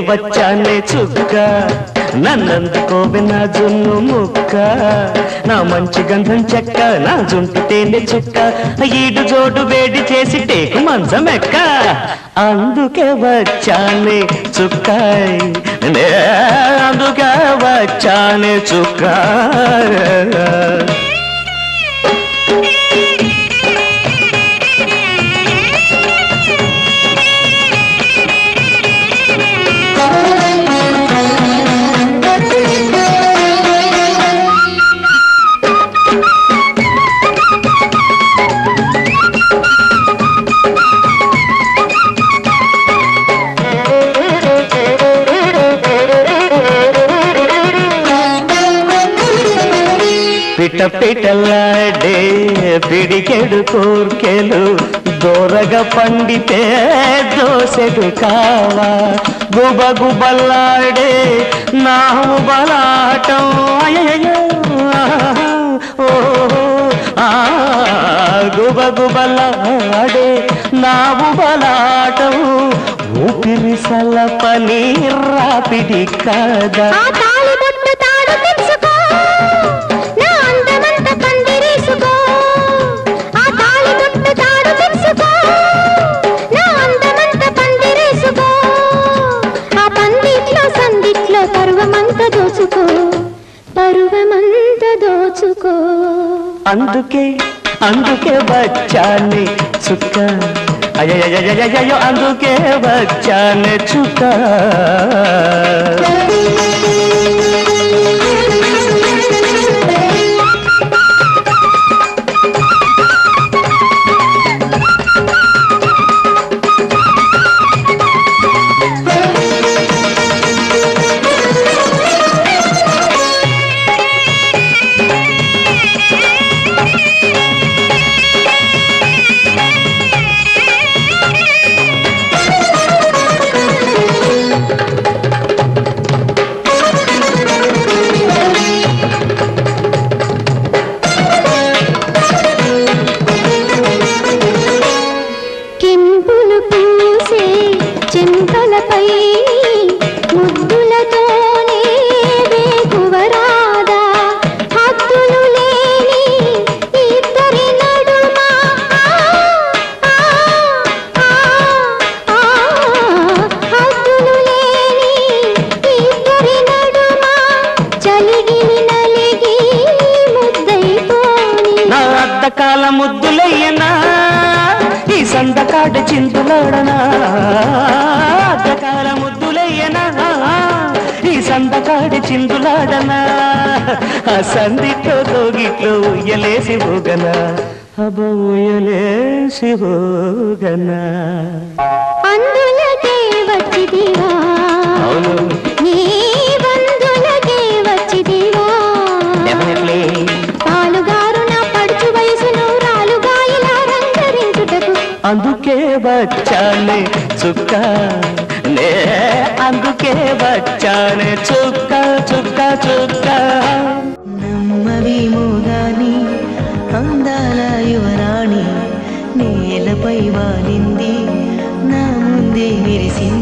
వచ్చానే చుక్క నన్నందుకోవే నా జున్ను ముక్క నా మంచి గంధం చెక్క నా జుంటు తేనె చుక్క ఈడు జోడు వేడి చేసి టేకు మంచం ఎక్క అందుకే వచ్చానే చుక్క అందుకే వచ్చానే చుక్క పిట పిటలాడే పిడికెడు కోర్కెలు దోరగా పండితే దోసెడు కావా గుబ గుబలాడే నావు బలాటం గుబ గుబలాడే నావు బలాటం ఊపిరి సలపని రాపిడి కదా అందుకే అందుకే వచ్చానే చుక్క అయ్యో అందుకే వచ్చానే చుక్క కాల ముద్దులయ్యనా ఈ సందకాడ చిందులాడనా కాల ముద్దులయ్యనా ఈ సందకాడ చిందులాడనా ఆ సందిట్లో తోగిట్లో ఉయ్యలేసి ఊగనా అబ్బో ఉయ్యలేసి ఊగనా అందులకే వచ్చిదివా అవును నీ బంధులకే వచ్చిదివా డెఫినెట్లీ అందుకే వచ్చానే చుక్క నే అందుకే వచ్చానే చుక్క చుక్క చుక్క నమ్మవి మోగాని అందాల యువరాణి నేలపై వాలింది నా ముందే మెరిసింది